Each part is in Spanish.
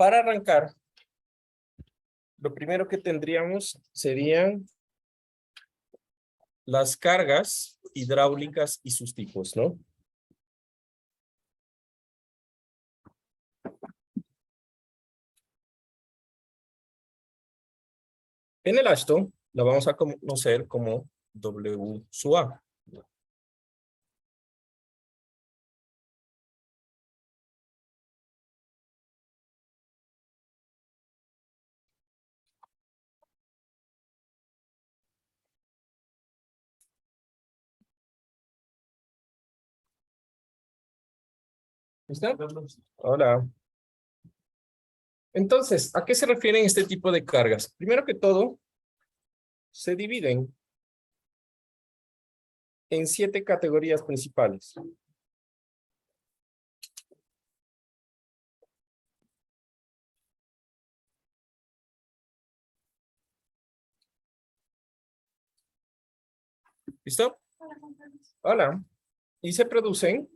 Para arrancar, lo primero que tendríamos serían las cargas hidráulicas y sus tipos, ¿no? En el Ashton la vamos a conocer como W sub A. ¿Listo? Hola. Entonces, ¿a qué se refieren este tipo de cargas? Primero que todo, se dividen en 7 categorías principales. ¿Listo? Hola. Y se producen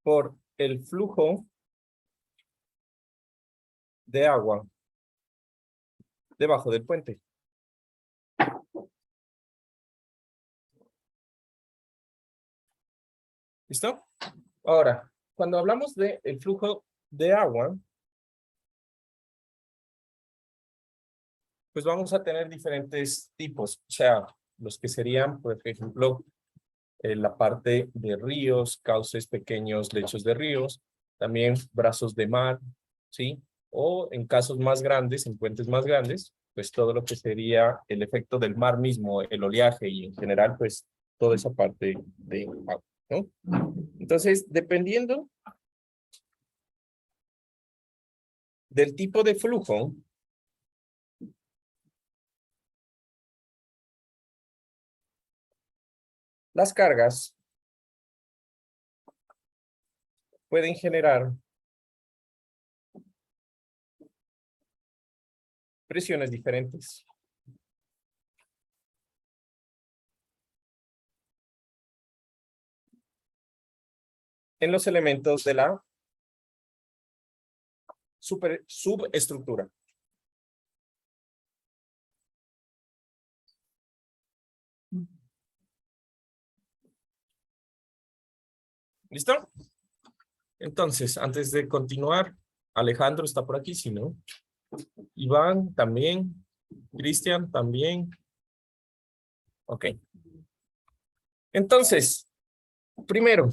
por el flujo de agua debajo del puente. ¿Listo? Ahora, cuando hablamos del flujo de agua, pues vamos a tener diferentes tipos. O sea, los que serían, por ejemplo, la parte de ríos, cauces pequeños, lechos de ríos, también brazos de mar, ¿sí? O en casos más grandes, en puentes más grandes, pues todo lo que sería el efecto del mar mismo, el oleaje y en general, pues toda esa parte de agua, ¿no? Entonces, dependiendo del tipo de flujo, las cargas pueden generar presiones diferentes. En los elementos de la subestructura. ¿Listo? Entonces, antes de continuar, Alejandro está por aquí, ¿sí, no? Iván también. Cristian también. Ok. Entonces, primero,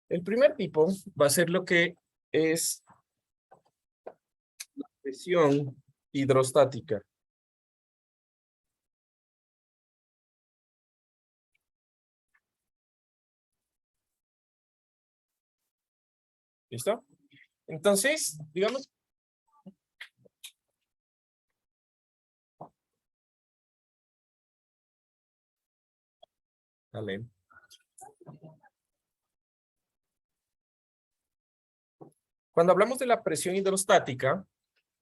el primer tipo va a ser lo que es presión hidrostática. ¿Listo? Entonces, digamos, dale. Cuando hablamos de la presión hidrostática,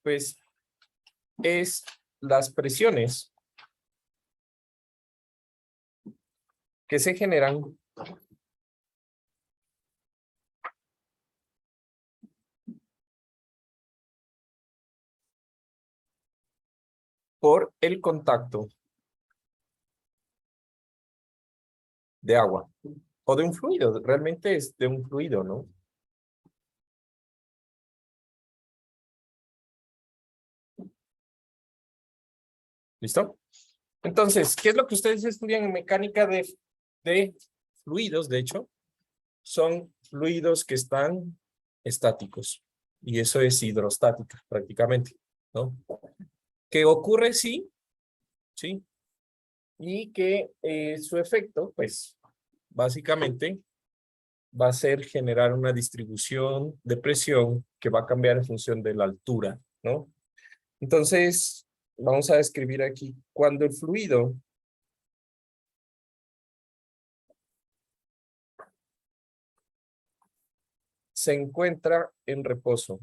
pues es las presiones que se generan por el contacto de agua o de un fluido. Realmente es de un fluido, ¿no? ¿Listo? Entonces, ¿qué es lo que ustedes estudian en mecánica de fluidos? De hecho, son fluidos que están estáticos. Y eso es hidrostática, prácticamente, ¿no? Que ocurre, sí, sí. Y que su efecto, pues, básicamente, va a ser generar una distribución de presión que va a cambiar en función de la altura, ¿no? Entonces, vamos a describir aquí, cuando el fluido se encuentra en reposo.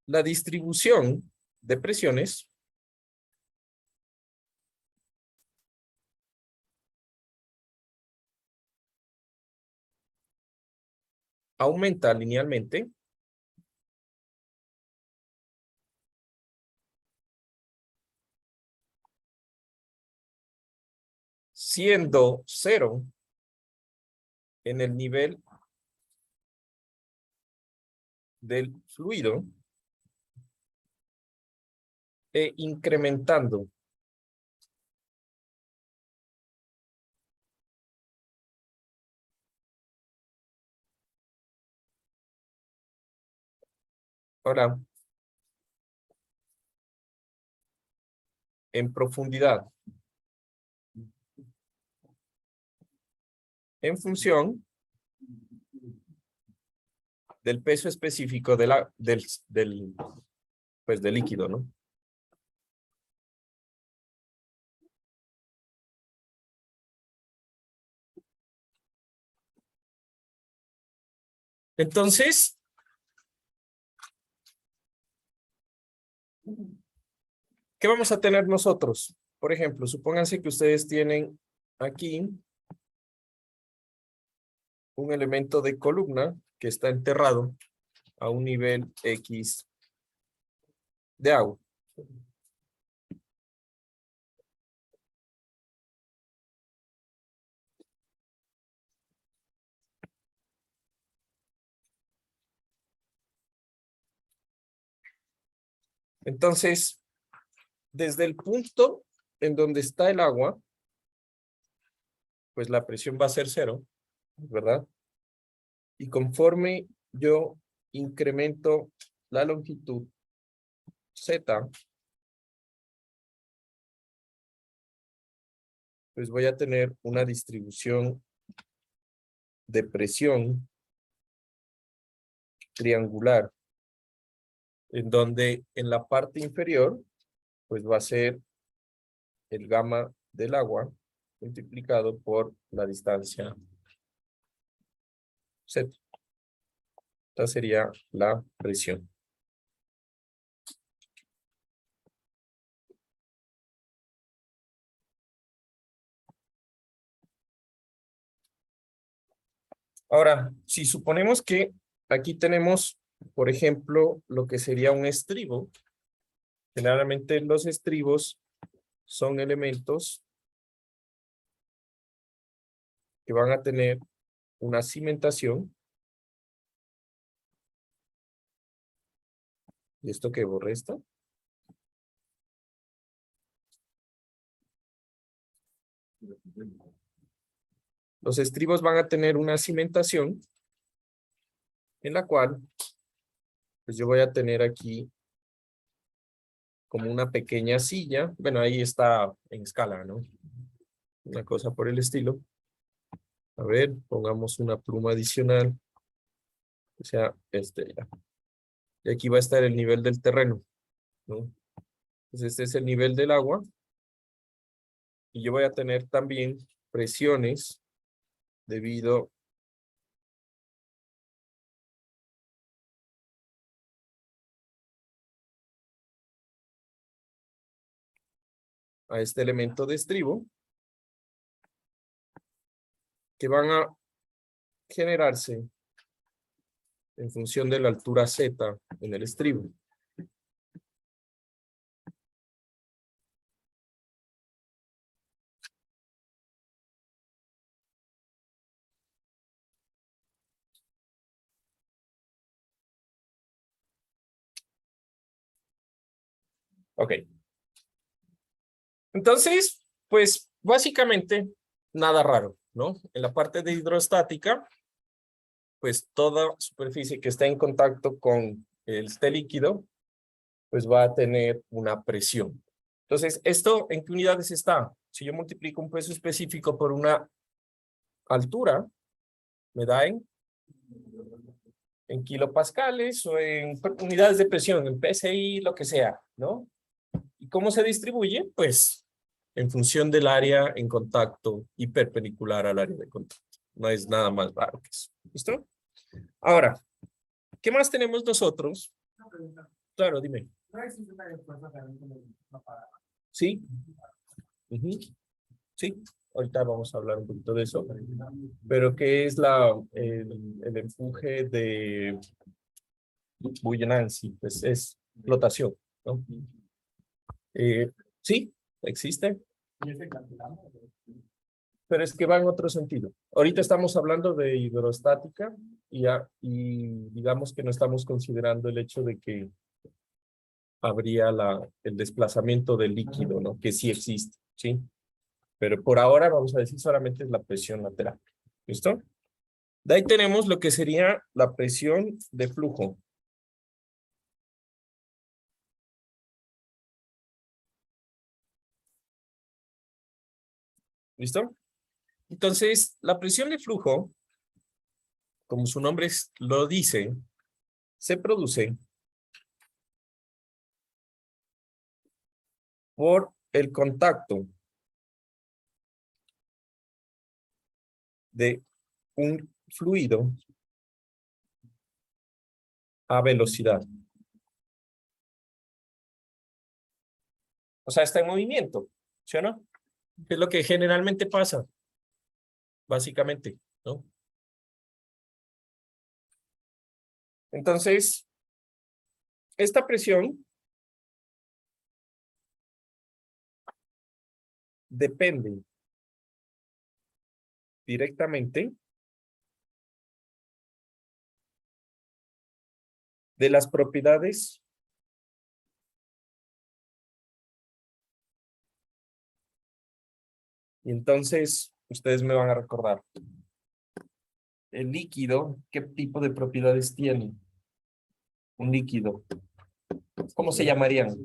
la distribución de presiones aumenta linealmente siendo 0 en el nivel del fluido e incrementando ahora en profundidad en función del peso específico de pues, del líquido, ¿no? Entonces, ¿qué vamos a tener nosotros? Por ejemplo, supónganse que ustedes tienen aquí un elemento de columna que está enterrado a un nivel X de agua. Entonces, desde el punto en donde está el agua, pues la presión va a ser 0, ¿verdad? Y conforme yo incremento la longitud Z, pues voy a tener una distribución de presión triangular, en donde en la parte inferior, pues va a ser el gamma del agua multiplicado por la distancia Z. Esta sería la presión. Ahora, si suponemos que aquí tenemos, por ejemplo, lo que sería un estribo, generalmente los estribos son elementos que van a tener una cimentación. ¿Y esto qué borré esto? Los estribos van a tener una cimentación en la cual pues yo voy a tener aquí como una pequeña silla. Bueno, ahí está en escala, ¿no? Una cosa por el estilo. A ver, pongamos una pluma adicional. O sea, ya. Y aquí va a estar el nivel del terreno, ¿no? Entonces este es el nivel del agua. Y yo voy a tener también presiones debido a este elemento de estribo que van a generarse en función de la altura Z en el estribo. Ok. Entonces, pues básicamente nada raro, ¿no? En la parte de hidrostática, pues toda superficie que está en contacto con este líquido, pues va a tener una presión. Entonces, ¿esto en qué unidades está? Si yo multiplico un peso específico por una altura, me da en kilopascales o en unidades de presión, en PSI, lo que sea, ¿no? ¿Y cómo se distribuye? Pues en función del área en contacto y perpendicular al área de contacto. No es nada más raro que eso. ¿Listo? Ahora, ¿qué más tenemos nosotros? Claro, dime. Sí. Ujú. Sí, ahorita vamos a hablar un poquito de eso. Pero ¿qué es el empuje de buoyancy? Pues es flotación, ¿no? Sí, existe, pero es que va en otro sentido. Ahorita estamos hablando de hidrostática y digamos que no estamos considerando el hecho de que habría el desplazamiento del líquido, ¿no? Que sí existe, ¿sí? Pero por ahora vamos a decir solamente es la presión lateral. ¿Listo? De ahí tenemos lo que sería la presión de flujo. ¿Listo? Entonces, la presión de flujo, como su nombre lo dice, se produce por el contacto de un fluido a velocidad. O sea, está en movimiento, ¿sí o no? Es lo que generalmente pasa, básicamente, ¿no? Entonces, esta presión depende directamente de las propiedades y entonces ustedes me van a recordar el líquido, ¿qué tipo de propiedades tiene un líquido? ¿Cómo se llamarían?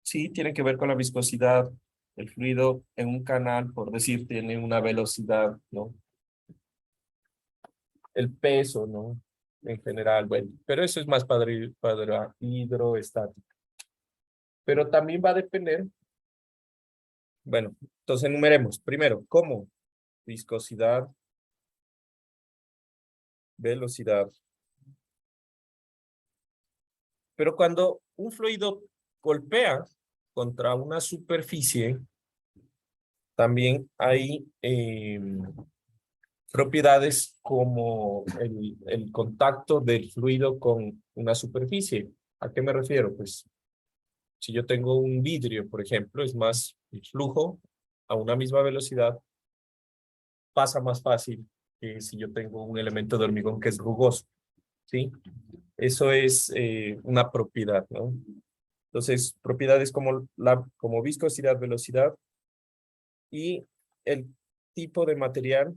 Sí, tiene que ver con la viscosidad. El fluido en un canal, por decir, tiene una velocidad, ¿no? El peso, ¿no? En general, bueno, pero eso es más para hidroestática. Pero también va a depender, bueno, entonces enumeremos. Primero, ¿cómo? Viscosidad, velocidad. Pero cuando un fluido golpea contra una superficie, también hay propiedades como el contacto del fluido con una superficie. ¿A qué me refiero? Pues si yo tengo un vidrio, por ejemplo, es más, el flujo a una misma velocidad pasa más fácil que si yo tengo un elemento de hormigón que es rugoso, ¿sí? Eso es una propiedad, ¿no? Entonces, propiedades como viscosidad, velocidad y el tipo de material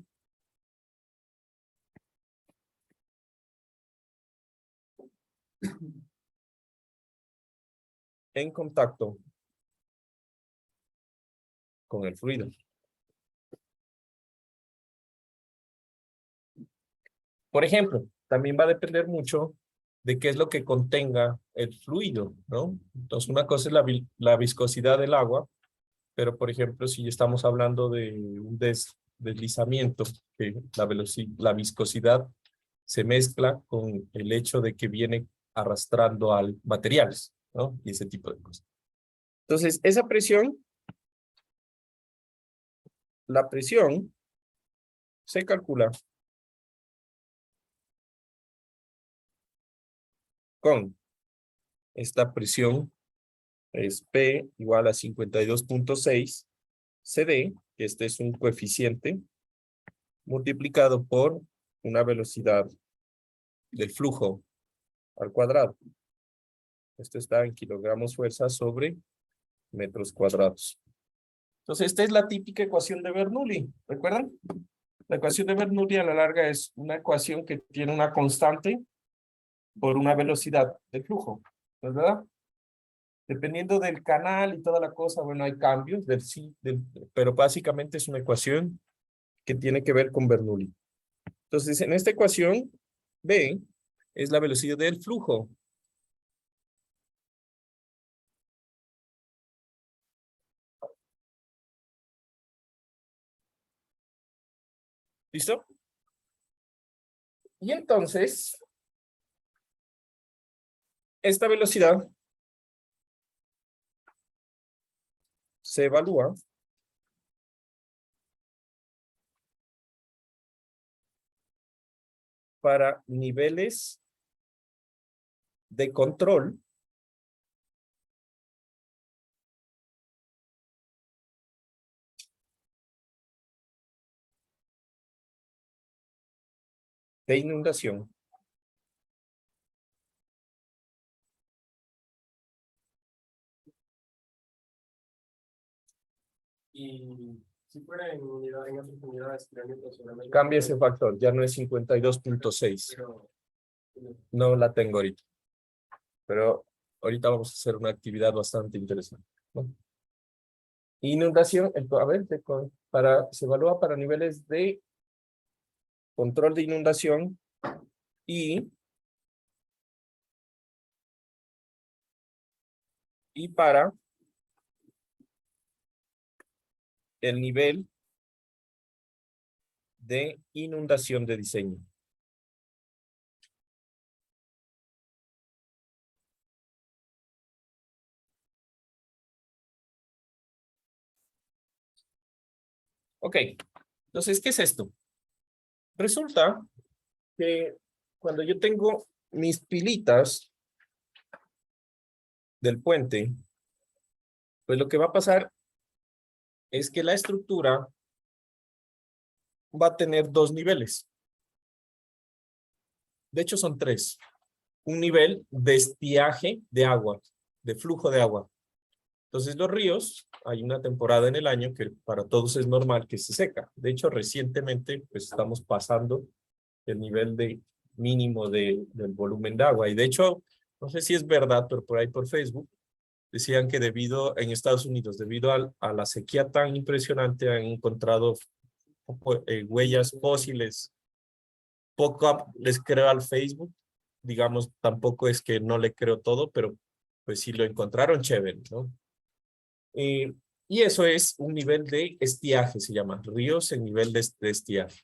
en contacto con el fluido. Por ejemplo, también va a depender mucho de qué es lo que contenga el fluido, ¿no? Entonces, una cosa es la viscosidad del agua, pero por ejemplo, si estamos hablando de un deslizamiento, que la viscosidad se mezcla con el hecho de que viene arrastrando al materiales, ¿no? Y ese tipo de cosas. Entonces, la presión se calcula con esta presión, es P igual a 52.6 CD, que este es un coeficiente, multiplicado por una velocidad del flujo al cuadrado. Esto está en kilogramos fuerza sobre metros cuadrados. Entonces, esta es la típica ecuación de Bernoulli, ¿recuerdan? La ecuación de Bernoulli a la larga es una ecuación que tiene una constante por una velocidad de flujo, ¿no es verdad? Dependiendo del canal y toda la cosa, bueno, hay cambios, pero básicamente es una ecuación que tiene que ver con Bernoulli. Entonces, en esta ecuación, B es la velocidad del flujo. ¿Listo? Y entonces, esta velocidad se evalúa para niveles de control de inundación. Y si fuera en unidad, en otras unidades, solamente. Cambia ese factor, ya no es 52.6. Pero, No la tengo ahorita. Pero ahorita vamos a hacer una actividad bastante interesante, ¿no? Inundación, a ver, se evalúa para niveles de control de inundación y para el nivel de inundación de diseño. Ok, entonces, ¿qué es esto? Resulta que cuando yo tengo mis pilitas del puente, pues lo que va a pasar es que la estructura va a tener dos niveles. De hecho, son tres. Un nivel de estiaje de agua, de flujo de agua. Entonces, los ríos, hay una temporada en el año que para todos es normal que se seca. De hecho, recientemente, pues estamos pasando el nivel de mínimo del volumen de agua. Y de hecho, no sé si es verdad, pero por ahí por Facebook, decían que en Estados Unidos, debido a la sequía tan impresionante, han encontrado huellas fósiles. Poco les creo al Facebook, digamos, tampoco es que no le creo todo, pero pues si lo encontraron, chévere, ¿no? Y eso es un nivel de estiaje, se llama, ríos en nivel de estiaje.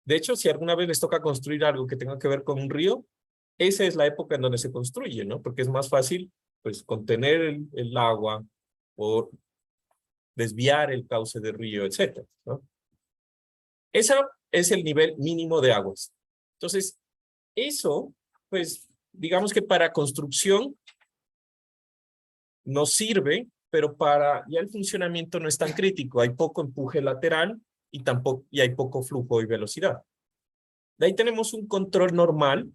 De hecho, si alguna vez les toca construir algo que tenga que ver con un río, esa es la época en donde se construye, ¿no? Porque es más fácil, pues, contener el agua o desviar el cauce del río, etcétera, ¿no? Ese es el nivel mínimo de aguas. Entonces, eso, pues, digamos que para construcción nos sirve, pero para ya el funcionamiento no es tan crítico. Hay poco empuje lateral y hay poco flujo y velocidad. De ahí tenemos un control normal,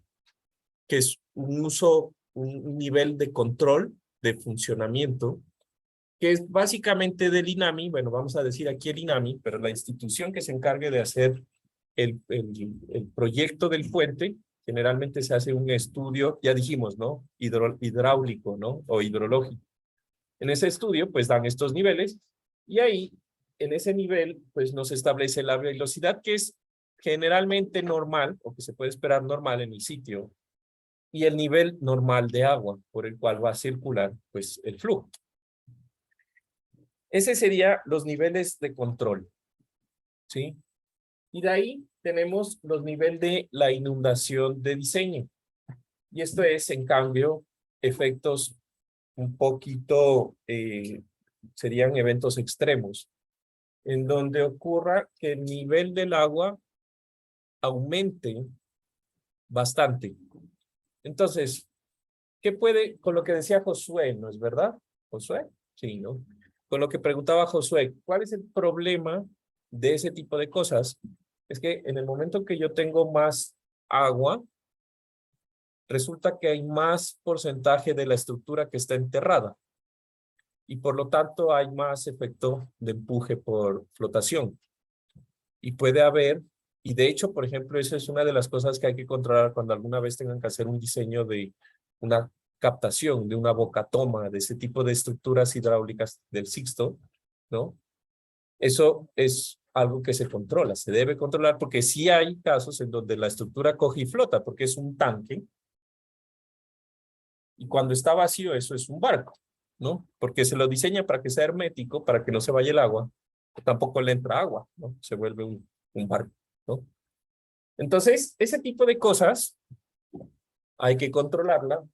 que es un nivel de control de funcionamiento, que es básicamente del INAMI. Bueno, vamos a decir aquí el INAMI, pero la institución que se encargue de hacer el proyecto del puente, generalmente se hace un estudio, ya dijimos, ¿no? Hidráulico, ¿no? O hidrológico. En ese estudio, pues dan estos niveles y ahí, en ese nivel, pues nos establece la velocidad que es generalmente normal o que se puede esperar normal en el sitio y el nivel normal de agua por el cual va a circular, pues, el flujo. Ese serían los niveles de control, ¿sí? Y de ahí tenemos los niveles de la inundación de diseño. Y esto es, en cambio, efectos un poquito, serían eventos extremos, en donde ocurra que el nivel del agua aumente bastante. Entonces, ¿qué puede, con lo que decía Josué, no es verdad? ¿Josué? Sí, ¿no? Con lo que preguntaba Josué, ¿cuál es el problema de ese tipo de cosas? Es que en el momento que yo tengo más agua, resulta que hay más porcentaje de la estructura que está enterrada. Y por lo tanto hay más efecto de empuje por flotación. Y puede haber, y de hecho, por ejemplo, eso es una de las cosas que hay que controlar cuando alguna vez tengan que hacer un diseño de una captación, de una bocatoma, de ese tipo de estructuras hidráulicas del Sixto, ¿no? Eso es algo que se controla, se debe controlar porque sí hay casos en donde la estructura coge y flota porque es un tanque y cuando está vacío eso es un barco, ¿no? Porque se lo diseña para que sea hermético, para que no se vaya el agua, tampoco le entra agua, ¿no? Se vuelve un barco, ¿no? Entonces, ese tipo de cosas hay que controlarla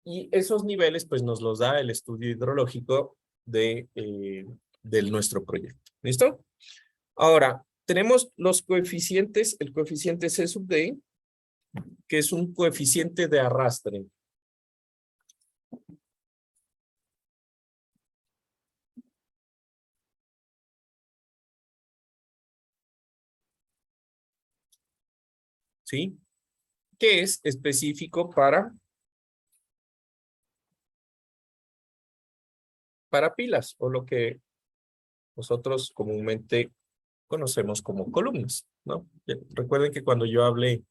Y esos niveles, pues, nos los da el estudio hidrológico de nuestro proyecto. ¿Listo? Ahora, tenemos los coeficientes, el coeficiente C sub D, que es un coeficiente de arrastre. ¿Sí? Que es específico para pilas, o lo que nosotros comúnmente conocemos como columnas, ¿no? Recuerden que cuando yo hable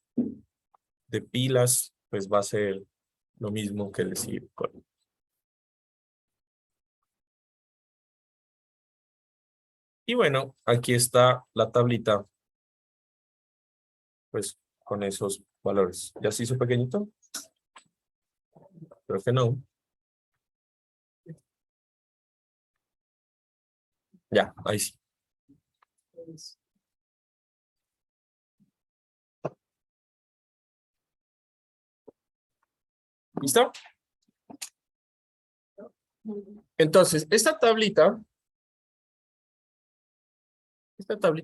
de pilas, pues va a ser lo mismo que decir columnas. Y bueno, aquí está la tablita, pues con esos valores. ¿Ya se hizo pequeñito? Creo que no. Ya, ahí sí. ¿Listo? Entonces, esta tablita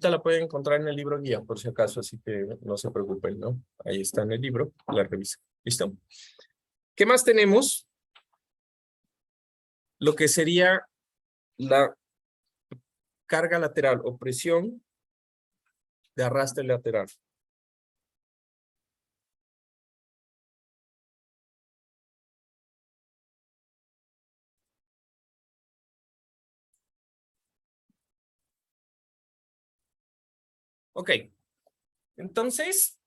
la pueden encontrar en el libro guía, por si acaso, así que no se preocupen, ¿no? Ahí está en el libro, la revisa. ¿Listo? ¿Qué más tenemos? Lo que sería la carga lateral o presión de arrastre lateral. Ok. Entonces,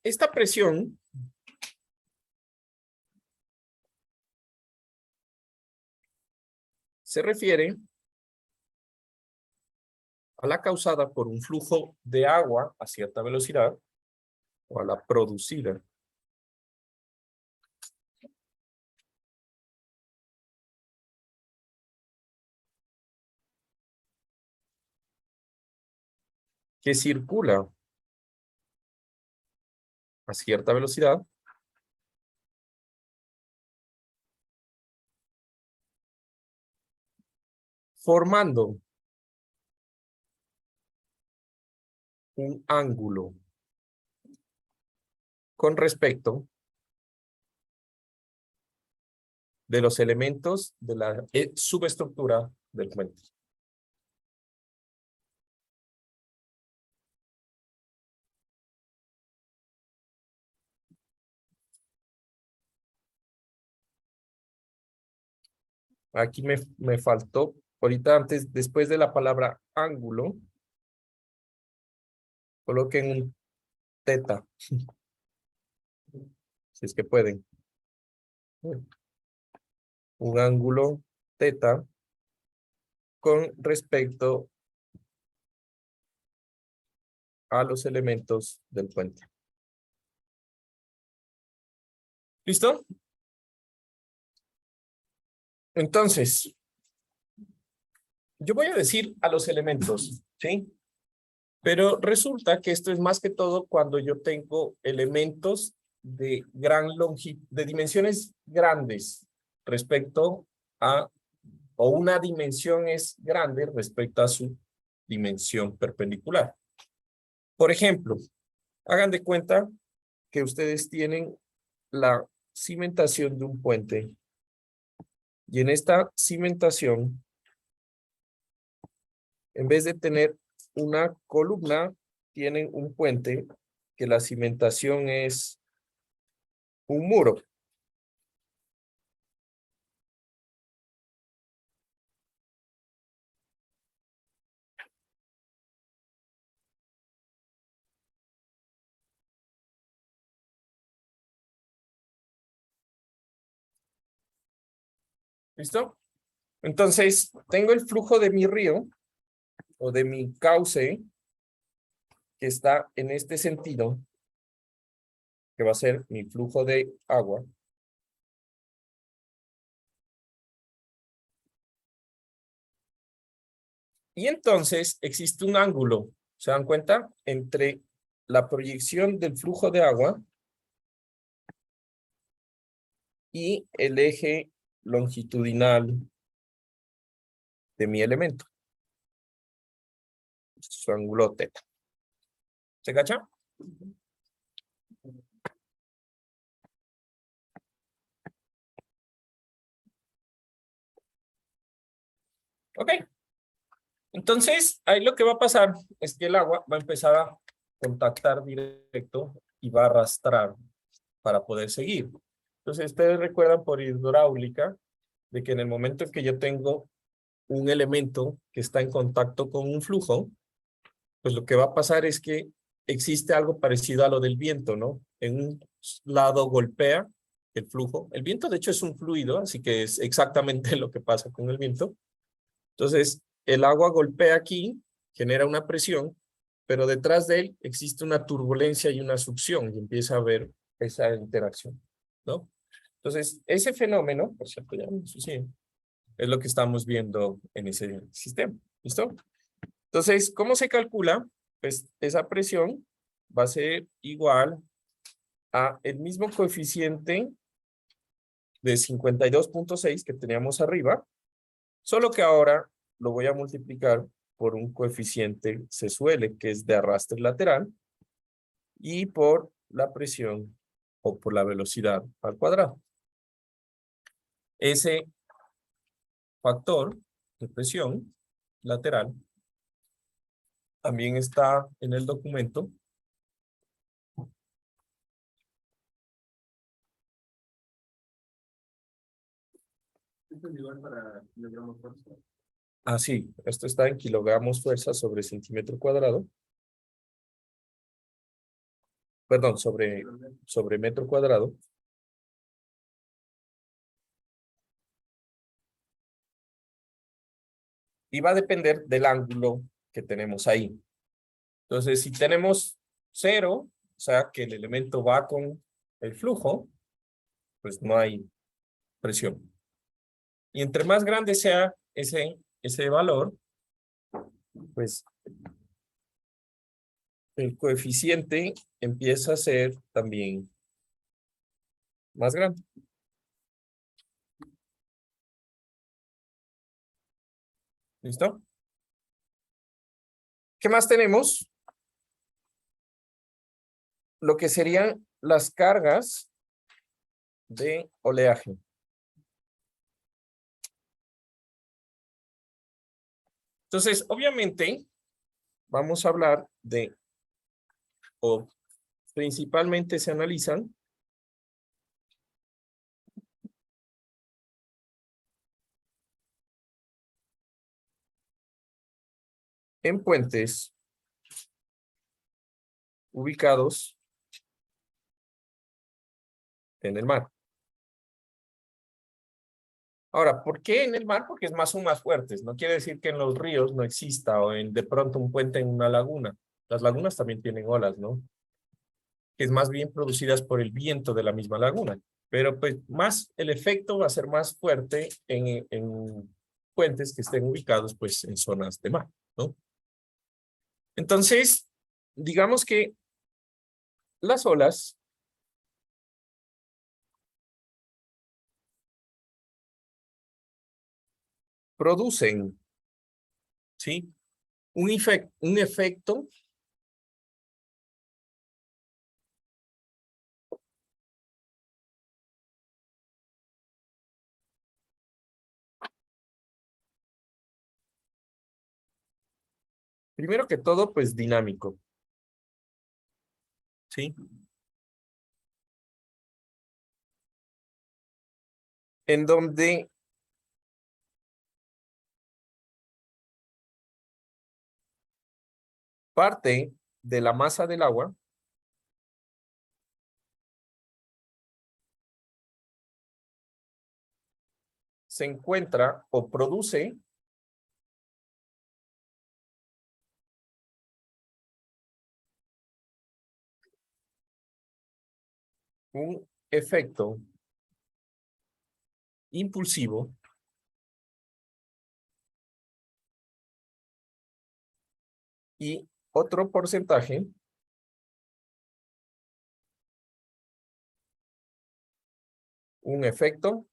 esta presión se refiere a la causada por un flujo de agua a cierta velocidad o a la producida. Que circula a cierta velocidad formando un ángulo con respecto de los elementos de la subestructura del puente. Aquí me faltó, ahorita antes, después de la palabra ángulo, coloquen un teta, si es que pueden. Un ángulo teta con respecto a los elementos del puente. ¿Listo? Entonces, yo voy a decir a los elementos, ¿sí? Pero resulta que esto es más que todo cuando yo tengo elementos de gran longitud, de dimensiones grandes respecto a, o una dimensión es grande respecto a su dimensión perpendicular. Por ejemplo, hagan de cuenta que ustedes tienen la cimentación de un puente y en esta cimentación, en vez de tener una columna, tienen un puente que la cimentación es un muro. ¿Listo? Entonces, tengo el flujo de mi río o de mi cauce que está en este sentido, que va a ser mi flujo de agua. Y entonces existe un ángulo, ¿se dan cuenta? Entre la proyección del flujo de agua y el eje longitudinal de mi elemento. Su ángulo teta. ¿Se cacha? Ok. Entonces, ahí lo que va a pasar es que el agua va a empezar a contactar directo y va a arrastrar para poder seguir. Entonces, ustedes recuerdan por hidráulica de que en el momento en que yo tengo un elemento que está en contacto con un flujo, pues lo que va a pasar es que existe algo parecido a lo del viento, ¿no? En un lado golpea el flujo. El viento, de hecho, es un fluido, así que es exactamente lo que pasa con el viento. Entonces, el agua golpea aquí, genera una presión, pero detrás de él existe una turbulencia y una succión, y empieza a haber esa interacción, ¿no? Entonces, ese fenómeno, por cierto, ya me ensucié, es lo que estamos viendo en ese sistema, ¿listo? Entonces, ¿cómo se calcula? Pues esa presión va a ser igual a el mismo coeficiente de 52.6 que teníamos arriba, solo que ahora lo voy a multiplicar por un coeficiente se suele, que es de arrastre lateral, y por la presión o por la velocidad al cuadrado. Ese factor de presión lateral también está en el documento. Esto es igual para kilogramos fuerza. Ah, sí, esto está en kilogramos fuerza sobre centímetro cuadrado. Perdón, sobre metro cuadrado. Y va a depender del ángulo que tenemos ahí. Entonces, si tenemos 0, o sea que el elemento va con el flujo, pues no hay presión. Y entre más grande sea ese valor, pues el coeficiente empieza a ser también más grande. ¿Listo? ¿Qué más tenemos? Lo que serían las cargas de oleaje. Entonces, obviamente, vamos a hablar de, o principalmente se analizan en puentes ubicados en el mar. Ahora, ¿por qué en el mar? Porque son más fuertes. No quiere decir que en los ríos no exista o de pronto un puente en una laguna. Las lagunas también tienen olas, ¿no? Que es más bien producidas por el viento de la misma laguna. Pero pues más el efecto va a ser más fuerte en puentes que estén ubicados pues en zonas de mar, ¿no? Entonces, digamos que las olas producen, ¿sí? Un efecto primero que todo, pues dinámico, ¿sí? En donde parte de la masa del agua se encuentra o produce un efecto impulsivo y otro porcentaje un efecto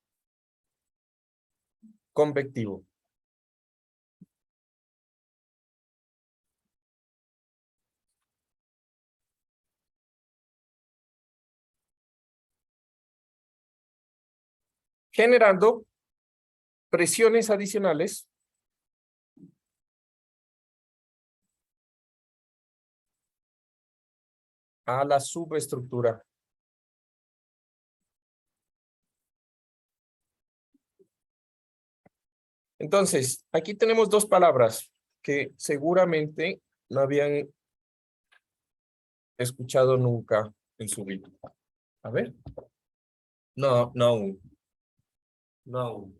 convectivo. Generando presiones adicionales a la subestructura. Entonces, aquí tenemos dos palabras que seguramente no habían escuchado nunca en su vida. A ver. No, no. No.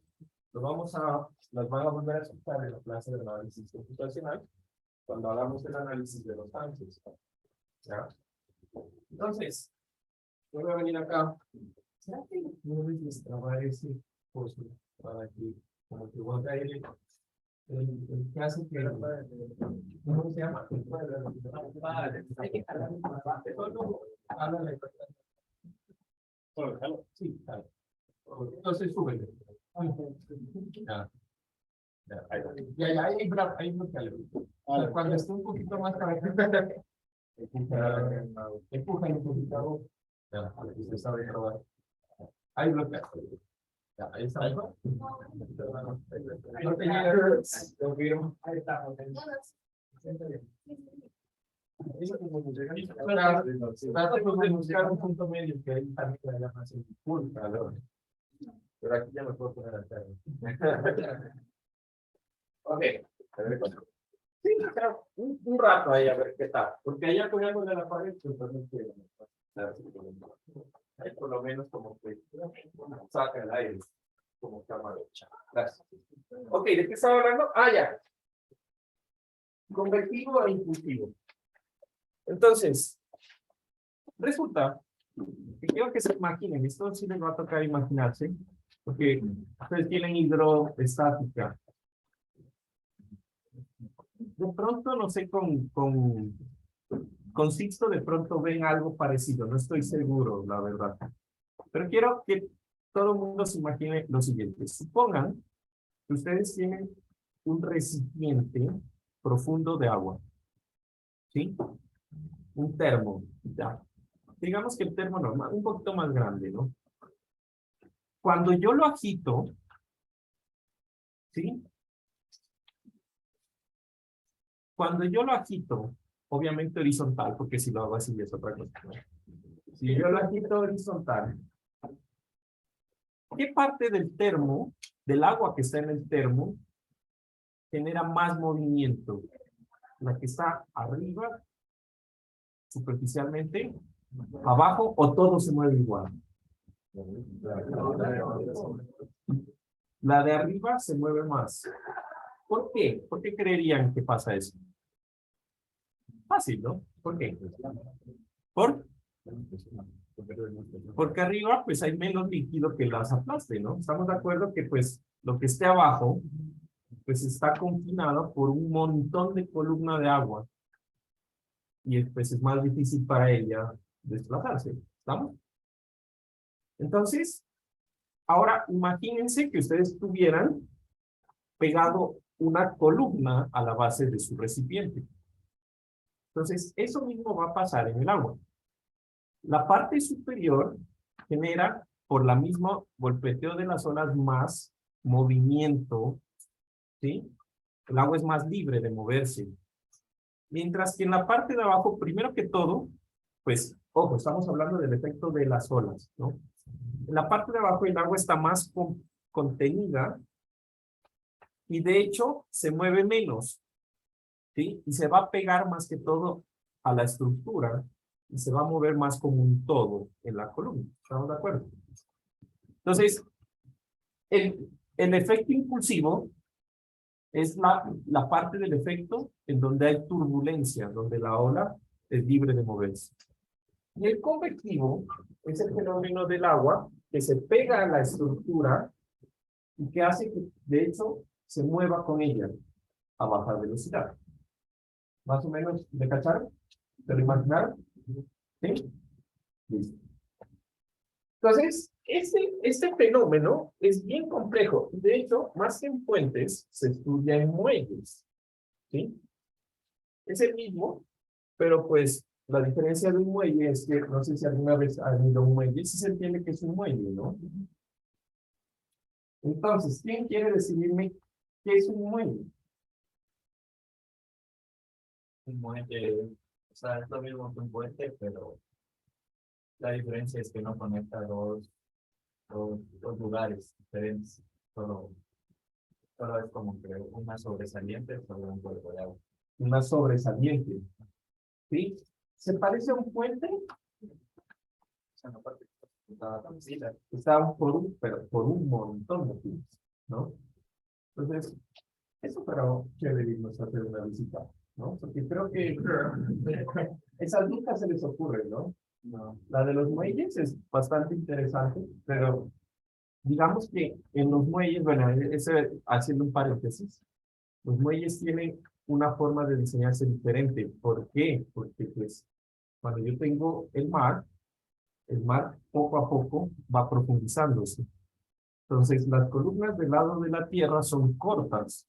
Las van a volver a escuchar en la clase de análisis computacional cuando hagamos el análisis de los ángulos. ¿Ya? Entonces, yo voy a venir acá. ¿Será que no les destrabar ese coso para que, como que voy a caer el que hace que, ¿cómo se llama? Hay que cargar un bastante. Háblale. Sí, claro. Entonces, súbele. Ya. Ya, ahí bloquealo. Cuando esté un poquito más para acá, empuja un poquito. Ya, usted sabe probar. Ahí bloquea. Ya, ahí está. No te llega. Confirmo. Ahí está. Trata de buscar un punto medio que ahí también vaya más en full calor. Pero aquí ya me puedo poner acá. Ok. Sí, claro, un rato ahí a ver qué tal. Porque allá pegándole a la pared, pues también queda. Ahí por lo menos como que saca el aire. Como cámara hecha. Gracias. Ok, ¿de qué estaba hablando? Ah, ya. Convertido e impulsivo. Entonces, resulta que quiero que se imaginen, esto sí les va a tocar imaginarse, porque ustedes tienen hidroestática. De pronto, no sé, con Sixto de pronto ven algo parecido, no estoy seguro, la verdad. Pero quiero que todo el mundo se imagine lo siguiente. Supongan que ustedes tienen un recipiente profundo de agua, ¿sí? Un termo, ya. Digamos que el termo normal, un poquito más grande, ¿no? Cuando yo lo agito, ¿sí? Cuando yo lo agito, obviamente horizontal, porque si lo hago así es otra cosa, ¿no? Si yo lo agito horizontal, ¿qué parte del termo, del agua que está en el termo, genera más movimiento? ¿La que está arriba, superficialmente, abajo, o todo se mueve igual? La de arriba se mueve más. ¿Por qué? ¿Por qué creerían que pasa eso? Fácil, ¿no? ¿Por qué? Porque arriba pues hay menos líquido que las aplaste, ¿no? Estamos de acuerdo que pues lo que esté abajo pues está confinado por un montón de columna de agua y pues es más difícil para ella desplazarse, ¿estamos? Entonces, ahora imagínense que ustedes tuvieran pegado una columna a la base de su recipiente. Entonces, eso mismo va a pasar en el agua. La parte superior genera, por la misma golpeteo de las olas, más movimiento, ¿sí? El agua es más libre de moverse. Mientras que en la parte de abajo, primero que todo, pues, ojo, estamos hablando del efecto de las olas, ¿no? En la parte de abajo el agua está más contenida y de hecho se mueve menos, ¿sí? Y se va a pegar más que todo a la estructura y se va a mover más como un todo en la columna. ¿Estamos de acuerdo? Entonces, el efecto impulsivo es la parte del efecto en donde hay turbulencia, donde la ola es libre de moverse. Y el convectivo es el fenómeno del agua que se pega a la estructura y que hace que, de hecho, se mueva con ella a baja velocidad. ¿Más o menos de cachar? ¿De lo imaginar? ¿Sí? Listo. Entonces, Este fenómeno es bien complejo. De hecho, más que en puentes, se estudia en muelles. ¿Sí? Es el mismo, pero pues la diferencia de un muelle es que, no sé si alguna vez han ido a un muelle, sí se entiende que es un muelle, ¿no? Entonces, ¿quién quiere decidirme qué es un muelle? Un puente, o sea, es lo mismo que un puente, pero la diferencia es que no conecta dos lugares diferentes. Solo es como que una sobresaliente sobre un cuerpo de agua. Una sobresaliente. ¿Sí? ¿Se parece a un puente? O sea, no parte estaba tranquila. Está pero por un montón de pies, ¿no? Entonces, eso pero chévere irnos a hacer una visita, ¿no? Porque creo que esas nunca se les ocurre, ¿no? No. La de los muelles es bastante interesante, pero digamos que en los muelles, bueno, haciendo un paréntesis, los muelles tienen una forma de diseñarse diferente. ¿Por qué? Porque pues cuando yo tengo el mar poco a poco va profundizándose. Entonces, las columnas del lado de la Tierra son cortas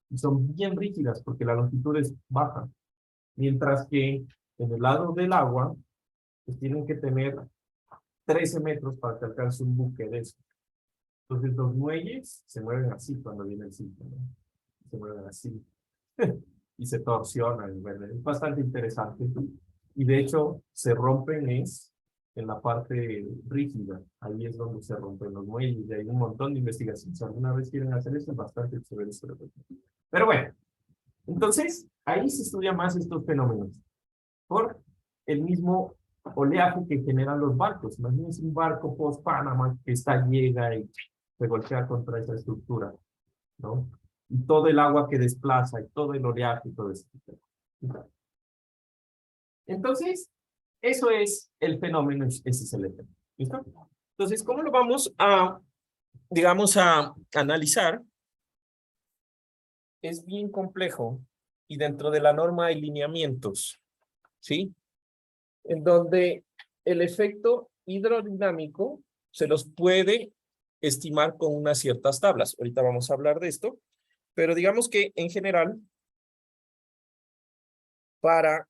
y son bien rígidas porque la longitud es baja, mientras que en el lado del agua, pues tienen que tener 13 metros para que alcance un buque de eso. Entonces, los muelles se mueven así cuando viene el ciclo, ¿no? Se mueven así y se torsionan, ¿verdad? Es bastante interesante. Y de hecho, se rompen en la parte rígida. Ahí es donde se rompen los muelles. Y hay un montón de investigaciones. Si alguna vez quieren hacer eso, es bastante chévere. Pero bueno, entonces, ahí se estudia más estos fenómenos. Por el mismo oleaje que generan los barcos. Imagínense un barco post-Panamá que llega y se golpea contra esa estructura, ¿no? Y todo el agua que desplaza, y todo el oleaje y todo eso. Entonces, eso es el fenómeno, ese es el efecto. ¿Listo? Entonces, ¿cómo lo vamos a, digamos, a analizar? Es bien complejo y dentro de la norma hay lineamientos, ¿sí? En donde el efecto hidrodinámico se los puede estimar con unas ciertas tablas. Ahorita vamos a hablar de esto, pero digamos que en general, para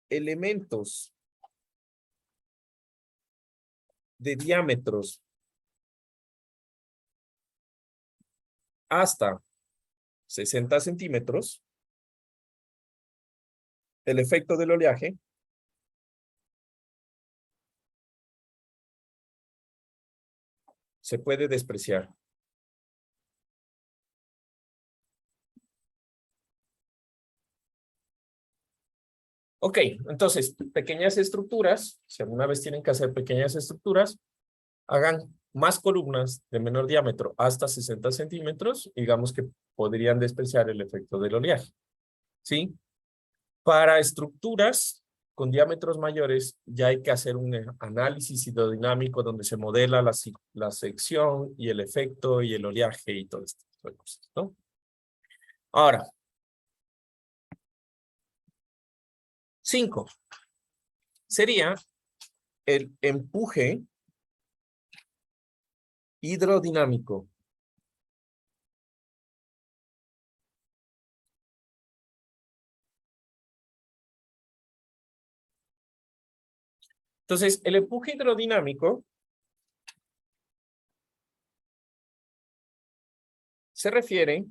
elementos de diámetros hasta 60 centímetros, el efecto del oleaje se puede despreciar. Ok, entonces, pequeñas estructuras, si alguna vez tienen que hacer pequeñas estructuras, hagan más columnas de menor diámetro hasta 60 centímetros, digamos que podrían despreciar el efecto del oleaje, ¿sí? Para estructuras con diámetros mayores, ya hay que hacer un análisis hidrodinámico donde se modela la sección y el efecto y el oleaje y todo esto de cosas, ¿no? Ahora, 5 sería el empuje hidrodinámico. Entonces, el empuje hidrodinámico se refiere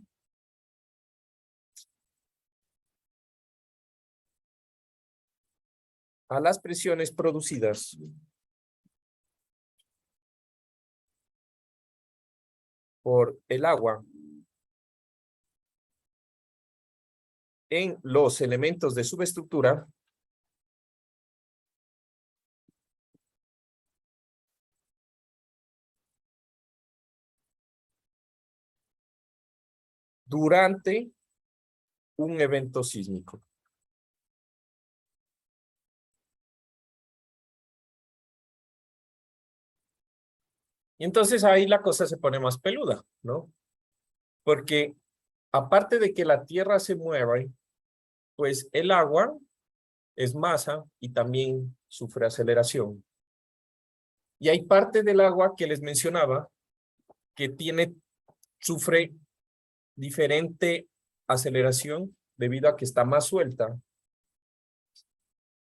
a las presiones producidas por el agua en los elementos de subestructura durante un evento sísmico. Y entonces ahí la cosa se pone más peluda, ¿no? Porque aparte de que la tierra se mueva, pues el agua es masa y también sufre aceleración. Y hay parte del agua que les mencionaba que sufre diferente aceleración debido a que está más suelta.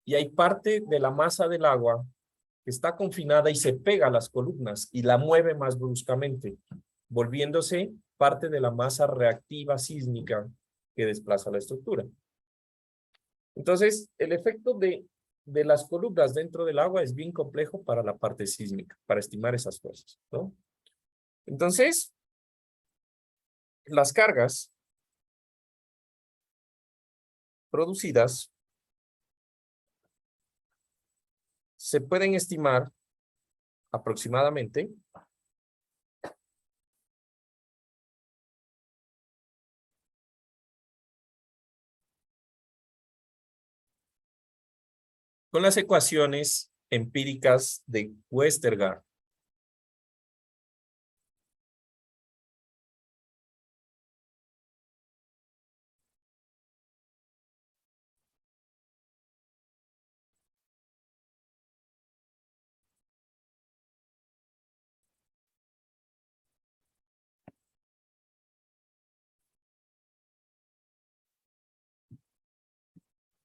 Y hay parte de la masa del agua que está confinada y se pega a las columnas y la mueve más bruscamente, volviéndose parte de la masa reactiva sísmica que desplaza la estructura. Entonces, el efecto de las columnas dentro del agua es bien complejo para la parte sísmica, para estimar esas fuerzas, ¿no? Entonces, las cargas producidas se pueden estimar aproximadamente con las ecuaciones empíricas de Westergaard.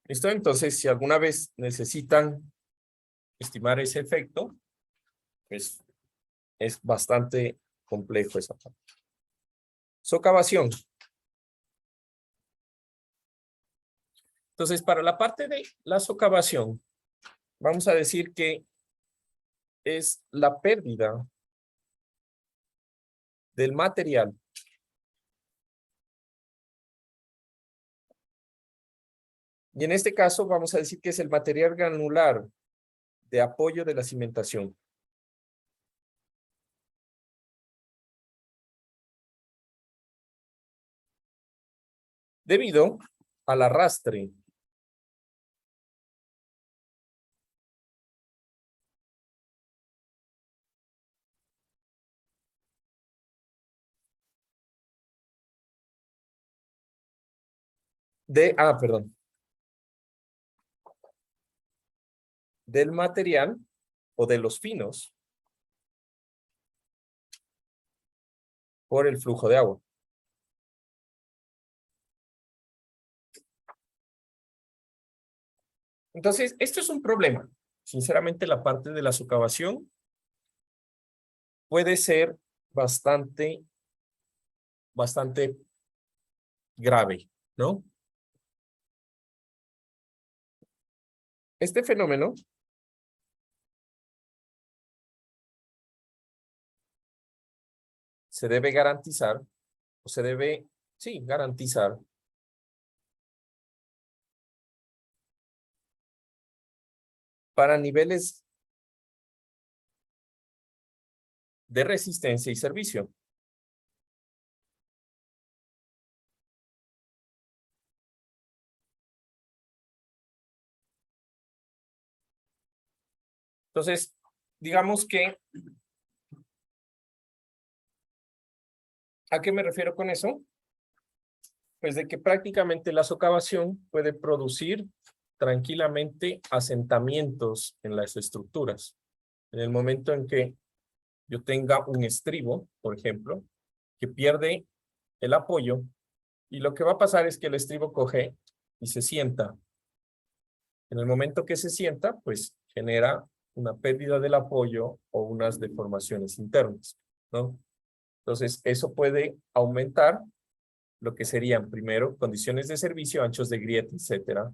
¿Listo? Entonces, si alguna vez necesitan estimar ese efecto, pues es bastante complejo esa parte. Socavación. Entonces, para la parte de la socavación, vamos a decir que es la pérdida del material y en este caso vamos a decir que es el material granular de apoyo de la cimentación. Debido al arrastre del material o de los finos por el flujo de agua. Entonces, esto es un problema. Sinceramente, la parte de la socavación puede ser bastante grave, ¿no? Este fenómeno se debe garantizar, o se debe, sí, garantizar para niveles de resistencia y servicio. Entonces, digamos que, ¿a qué me refiero con eso? Pues de que prácticamente la socavación puede producir tranquilamente asentamientos en las estructuras. En el momento en que yo tenga un estribo, por ejemplo, que pierde el apoyo, y lo que va a pasar es que el estribo coge y se sienta. En el momento que se sienta, pues genera una pérdida del apoyo o unas deformaciones internas, ¿no? Entonces, eso puede aumentar lo que serían, primero, condiciones de servicio, anchos de grieta, etcétera.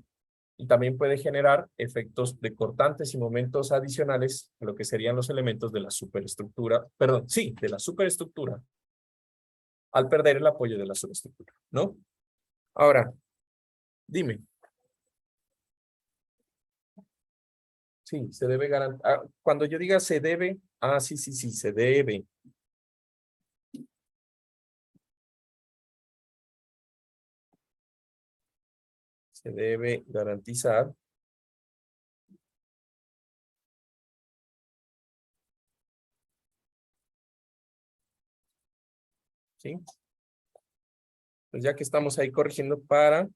Y también puede generar efectos de cortantes y momentos adicionales a lo que serían los elementos de la superestructura, perdón, sí, de la superestructura, al perder el apoyo de la superestructura, ¿no? Ahora, dime. Sí, se debe garantizar. Cuando yo diga se debe, sí, se debe. Se debe garantizar. ¿Sí? Pues ya que estamos ahí corrigiendo para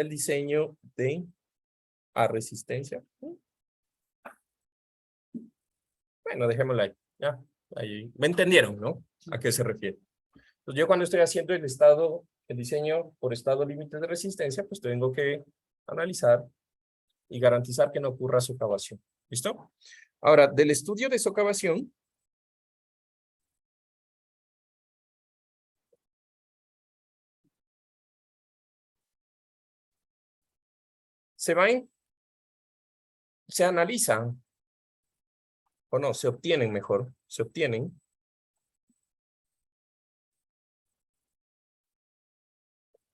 el diseño de resistencia. Bueno, dejémoslo ahí. Ya, ahí. ¿Me entendieron, no? ¿A qué se refiere? Entonces, yo cuando estoy haciendo el diseño por estado límite de resistencia, pues tengo que analizar y garantizar que no ocurra socavación. ¿Listo? Ahora, del estudio de socavación, se analizan, o no, se obtienen mejor, se obtienen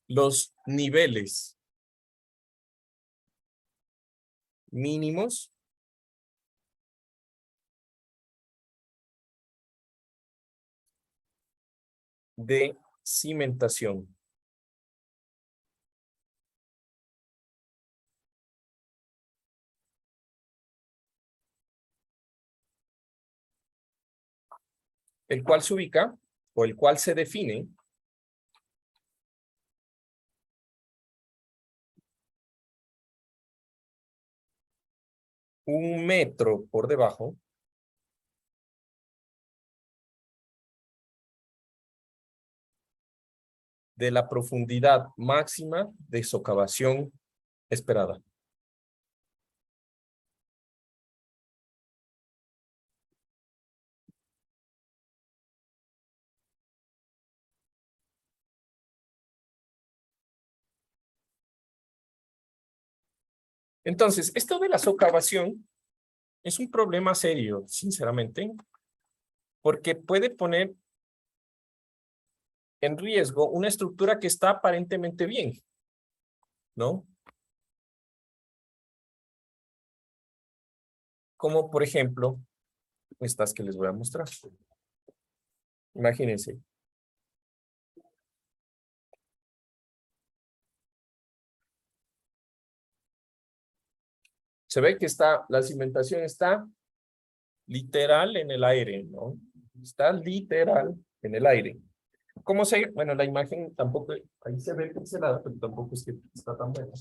los niveles mínimos de cimentación. El cual se ubica, o el cual se define un metro por debajo de la profundidad máxima de socavación esperada. Entonces, esto de la socavación es un problema serio, sinceramente, porque puede poner en riesgo una estructura que está aparentemente bien, ¿no? Como por ejemplo, estas que les voy a mostrar. Imagínense. Se ve que la cimentación está literal en el aire, ¿no? Está literal en el aire. ¿Cómo se? Bueno, la imagen tampoco, ahí se ve pixelada, pero tampoco es que está tan buena.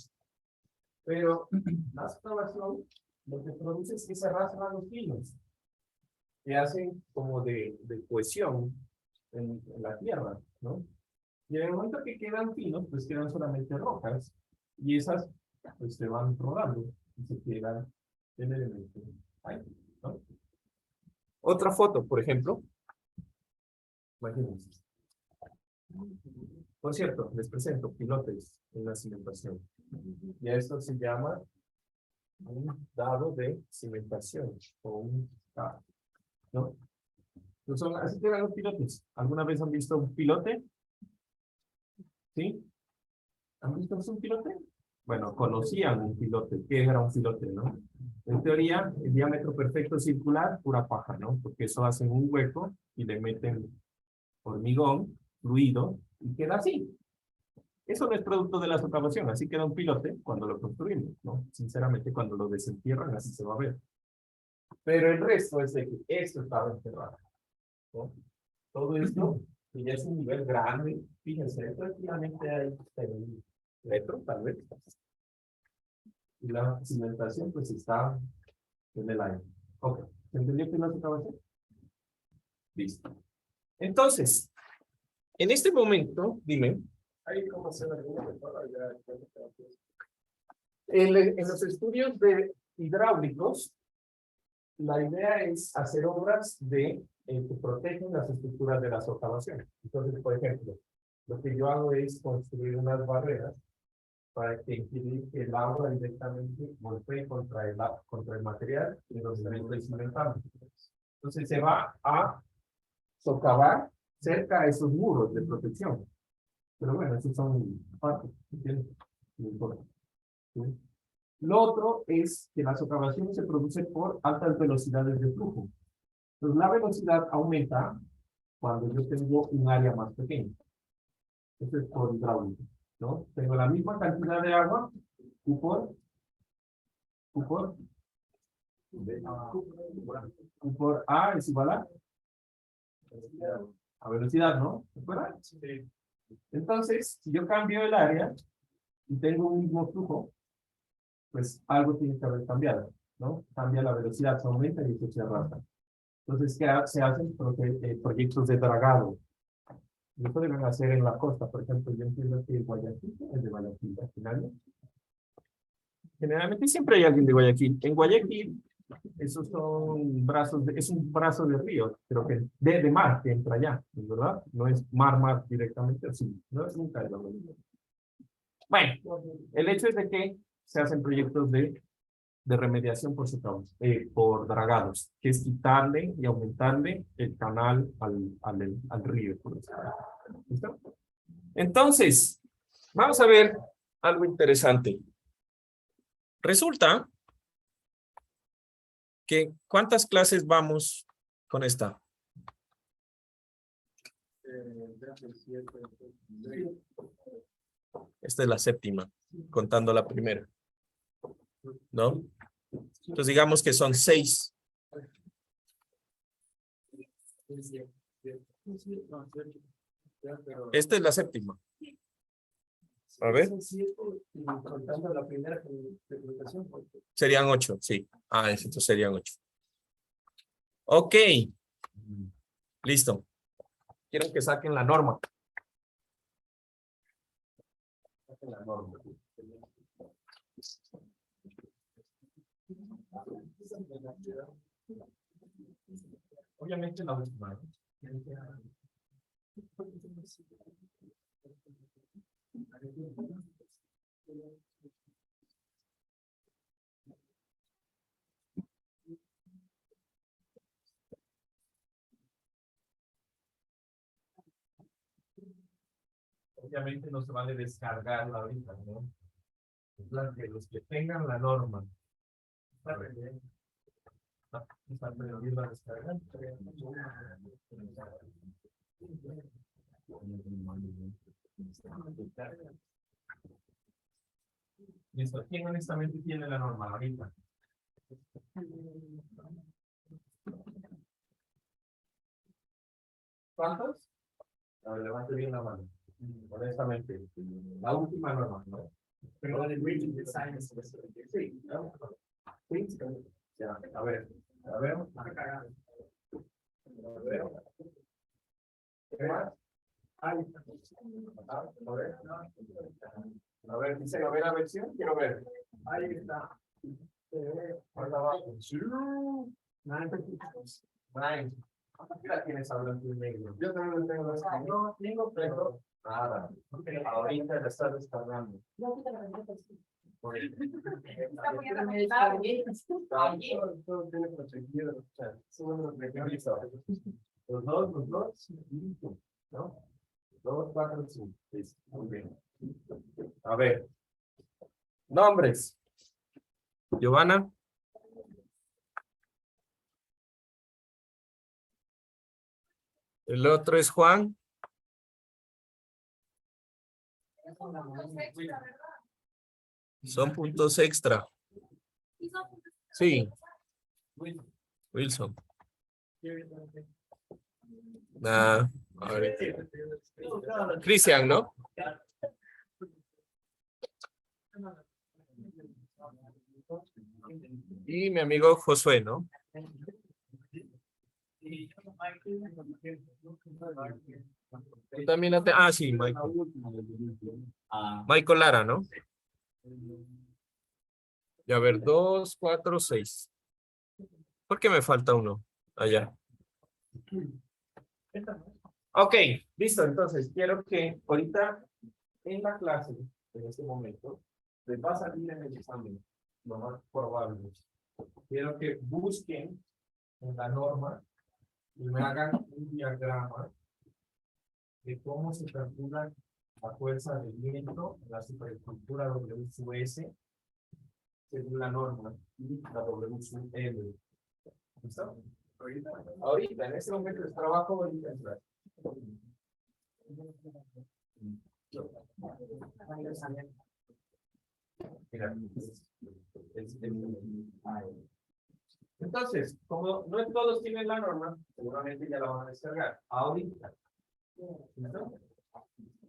Pero la excavación lo que produce es que se arrastran los pinos, que hacen como de cohesión en la tierra, ¿no? Y en el momento que quedan pinos, pues quedan solamente rocas, y esas pues se van rodando y se quedan el elemento ahí, ¿no? Otra foto, por ejemplo. Imagínense. Por cierto, les presento pilotes en la cimentación. Y a esto se llama un dado de cimentación o un dado, ¿no? Entonces, así quedan los pilotes. ¿Alguna vez han visto un pilote? ¿Sí? ¿Han visto un pilote? Bueno, conocían un pilote. ¿Qué era un pilote, no? En teoría, el diámetro perfecto circular, pura paja, ¿no? Porque eso hacen un hueco y le meten hormigón, fluido, y queda así. Eso no es producto de la socavación, así queda un pilote cuando lo construimos, ¿no? Sinceramente, cuando lo desentierran, así se va a ver. Pero el resto es de que esto estaba enterrado, ¿no? Todo esto, que ya es un nivel grande, fíjense, prácticamente hay un metro, tal vez. Y la cimentación, pues, está en el aire. Ok, ¿se entendió qué es la socavación? Listo. Entonces, en este momento, dime. Ahí como se ve alguna mejora ya. En los estudios de hidráulicos, la idea es hacer obras que protegen las estructuras de la socavación. Entonces, por ejemplo, lo que yo hago es construir unas barreras para que impedir que el agua directamente golpee contra el material y los elementos cimentando. Entonces se va a socavar cerca de esos muros de protección. Pero bueno, esos son partes, ¿entiendes? No importa. ¿Sí? Lo otro es que la socavación se produce por altas velocidades de flujo. Entonces la velocidad aumenta cuando yo tengo un área más pequeña. Esto es por hidráulica, ¿no? Tengo la misma cantidad de agua, Q por A es igual a velocidad, ¿no? ¿Se acuerdan? Entonces, si yo cambio el área y tengo un mismo flujo, pues algo tiene que haber cambiado, ¿no? Cambia la velocidad, se aumenta y eso se arrastra. Entonces, se hacen proyectos de dragado. Y eso deben hacer en la costa. Por ejemplo, yo entiendo que Guayaquil es de Guayaquil, al final, ¿no? Generalmente siempre hay alguien de Guayaquil. En Guayaquil, esos son brazos, es un brazo de río, pero que de mar que entra allá, ¿verdad? No es mar directamente así, no es un caldo. Bueno, el hecho es de que se hacen proyectos de remediación por dragados, que es quitarle y aumentarle el canal al río. ¿Listo? Entonces, vamos a ver algo interesante. Resulta que ¿cuántas clases vamos con esta? Esta es la séptima, contando la primera, ¿no? Entonces digamos que son 6. Esta es la séptima. A ver. Contando la primera presentación. Serían 8, sí. Ah, entonces serían 8. Ok. Listo. Quiero que saquen la norma. Saquen la norma. Obviamente la última. Obviamente no se vale descargarla ahorita, ¿no? En plan que los que tengan la norma. Listo. ¿Quién honestamente tiene la norma ahorita? ¿Cuántos? A ver, levante bien la mano. Honestamente, la última norma, ¿no? Pero el reading design es sí, ¿no? Sí, ya, a ver. A ver. ¿Qué más? A ver, dice, a ver la versión, quiero ver. Ahí está. Ahora abajo. Nine. ¿Qué la tienes ahora en tu negro? Yo también lo tengo. No, tengo, pero nada. Ahorita la estás descargando. Todo tiene protegido. O sea, los dos, ¿no? 2, 4, 5. Muy bien. A ver. Nombres. Giovanna. El otro es Juan. Son puntos extra. Sí. Wilson. A ver. Cristian, ¿no? Y mi amigo Josué, ¿no? Tú también la ah, sí, Michael. Michael Lara, ¿no? Y a ver, 2, 4, 6. ¿Por qué me falta uno? Allá. Ok, listo. Entonces, quiero que ahorita en la clase, en este momento, les va a salir en el examen, lo más probable. Quiero que busquen en la norma y me hagan un diagrama de cómo se calcula la fuerza de viento en la superestructura W sub S según la norma y la W sub L. ¿Listo? Ahorita, en este momento de trabajo, ahorita entrar. Mira, entonces, como no todos tienen la norma, seguramente ya la van a descargar. Ahorita. ¿Listo?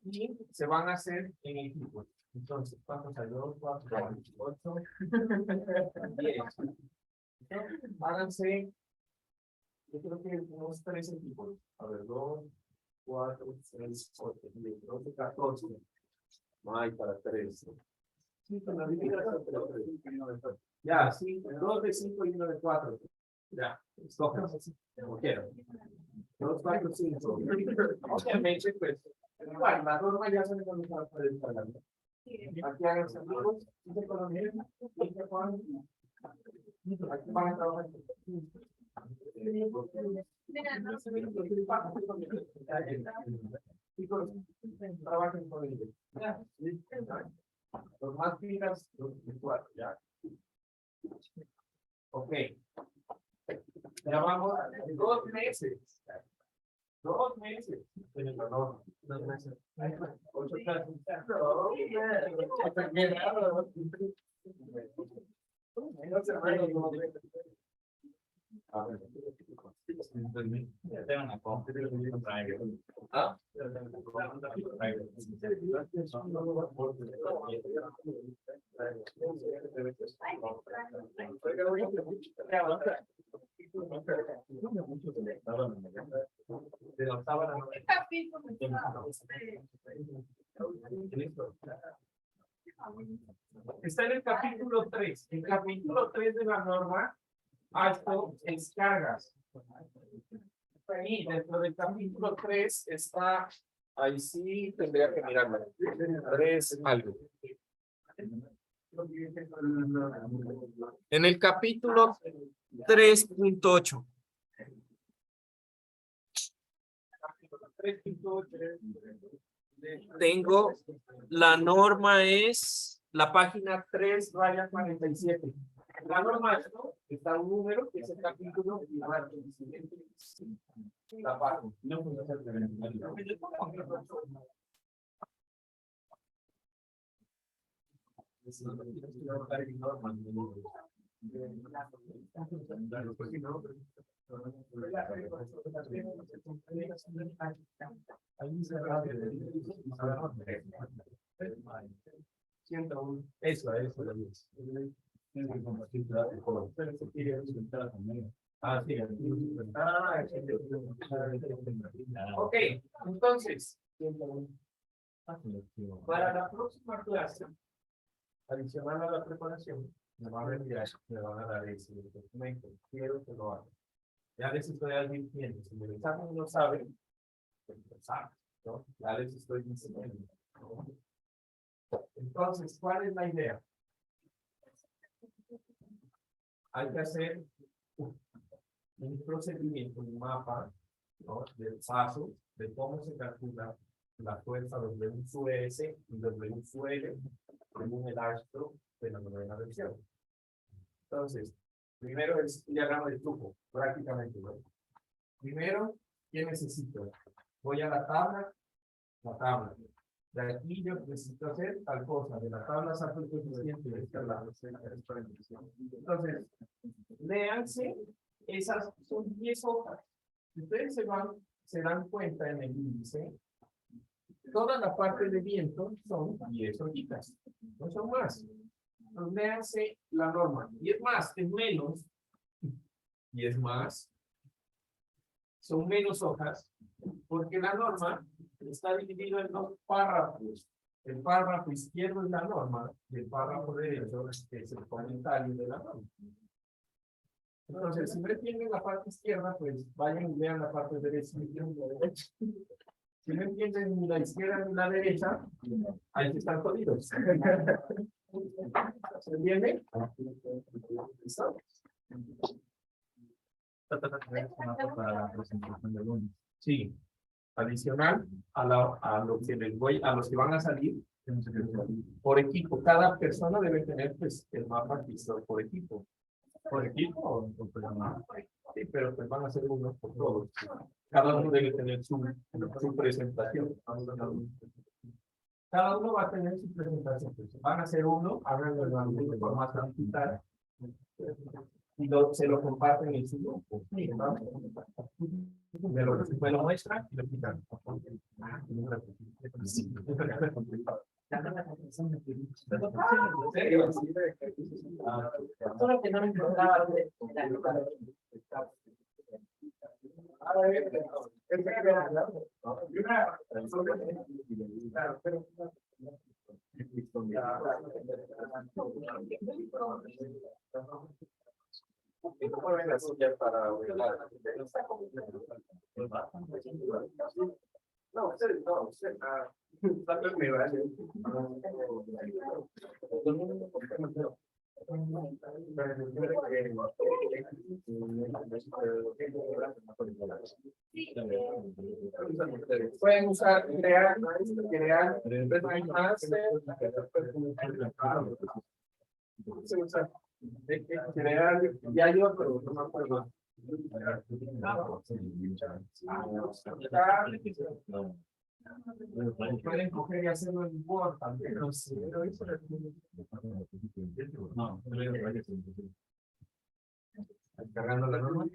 Y se van a hacer en equipo. Entonces, ¿cuántos hay? 2, 4, 8, 10. Háganse Yo creo que unos 13 tipos. A ver, 2, 4, 6, 8, 10, 12, 14. No hay para 13. Sí, con la divida son 3. Ya, sí, 2 de 5 y 1 de 4. Ya, escojan como quieran. 2, 4, 5. Obviamente, pues, igual, la norma ya se me comienza a descargar. Aquí hagan sus amigos, y se conocen, y se ponen. Aquí van a trabajar. Chicos, trabajen con ellos. Los más pilas, los de 4, ya. Ok. Ya vamos a 2 meses. 2 meses. Tienen la norma. 2 meses. 8 clases. A ver. Tengo una compra. ¿Ah? Está en el capítulo 3. El capítulo 3 de la norma, esto es cargas. Ahí, dentro del capítulo 3 está, ahí sí tendría que mirarlo. 3 algo. En el capítulo 3.8. Tengo, la norma es la página 3/47. La norma es, ¿no? Está un número que es el capítulo y la página. Eso. Ok, entonces, para la próxima clase, adicional a la preparación, me van a enviar, me van a dar ese documento. Quiero que lo hagan. Ya les estoy advirtiendo, si el examen no saben, pues lo saben, ¿no? Ya les estoy diciendo. Entonces, ¿cuál es la idea? Hay que hacer un procedimiento, un mapa, ¿no? Del paso de cómo se calcula la fuerza de un US y de un UL en un elastro de la novena versión. Entonces, primero es un diagrama de flujo, prácticamente, ¿no? Primero, ¿qué necesito? Voy a la tabla. De aquí yo necesito hacer tal cosa, de la tabla saco el coeficiente de esta tabla. Entonces, léanse, esas son 10 hojas. Si ustedes se dan cuenta en el índice, toda la parte de viento son 10 hojitas, no son más. Entonces, léanse la norma, y es más, es menos, y es más, son menos hojas, porque la norma está dividido en 2 párrafos. El párrafo izquierdo es la norma, y el párrafo derecho es el comentario de la norma. Entonces, si no entienden la parte izquierda, pues vayan y vean la parte derecha. Si no entienden ni la izquierda ni la derecha, ahí están jodidos. ¿Se entiende? ¿Listo? Para la presentación del lunes. Sí. Adicional a lo que les voy, a los que van a salir por equipo. Cada persona debe tener pues el mapa listo por equipo. ¿Por equipo o por programa? Sí, pero pues van a ser unos por todos. Cada uno debe tener su presentación. Cada uno va a tener su presentación. Van a ser uno, háganlo de formato digital. Y se lo comparten en su grupo. Sí, ¿no? Me lo muestran y lo quitan. Solo que no me importaba Pueden usar crear ya yo, pero no me acuerdo. Pueden coger y hacerlo en Word también. No sé, pero eso cargando la norma.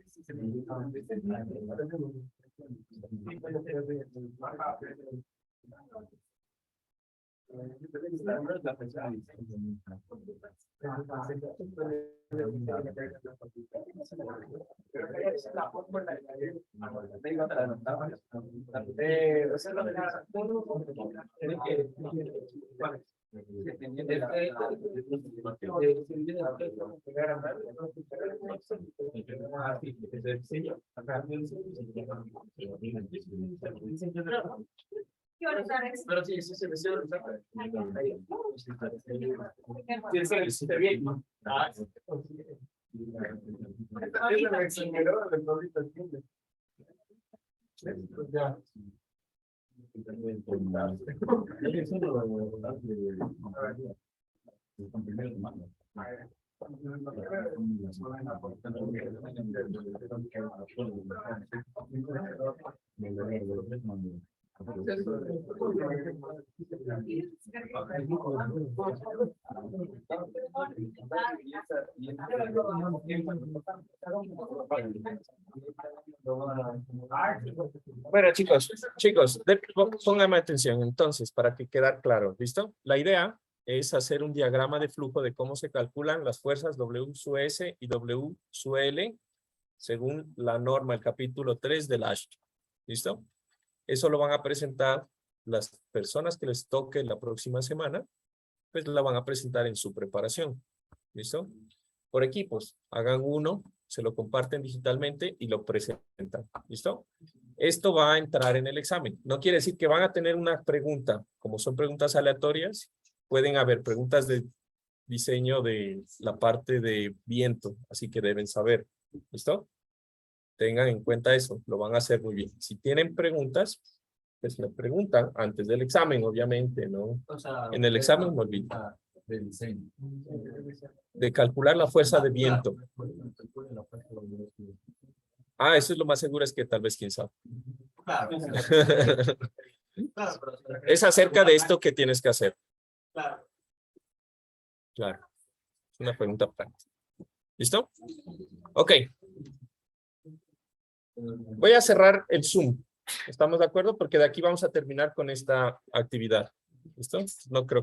Pero sí, sí, se me Bueno, chicos, pónganme atención entonces para que quede claro, ¿listo? La idea es hacer un diagrama de flujo de cómo se calculan las fuerzas W sub S y W sub L según la norma, el capítulo 3 del ASH. ¿Listo? Eso lo van a presentar las personas que les toque la próxima semana, pues la van a presentar en su preparación. ¿Listo? Por equipos, hagan uno, se lo comparten digitalmente y lo presentan. ¿Listo? Esto va a entrar en el examen. No quiere decir que van a tener una pregunta, como son preguntas aleatorias, pueden haber preguntas de diseño de la parte de viento, así que deben saber. ¿Listo? Tengan en cuenta eso, lo van a hacer muy bien. Si tienen preguntas, pues me preguntan antes del examen, obviamente, ¿no? O sea, en el examen me olvido. De diseño. De calcular la fuerza de viento. Ah, eso es lo más seguro, es que tal vez quién sabe. Claro. Es acerca de esto que tienes que hacer. Claro. Claro. Es una pregunta práctica. ¿Listo? Ok. Voy a cerrar el Zoom. ¿Estamos de acuerdo? Porque de aquí vamos a terminar con esta actividad. ¿Listo? No creo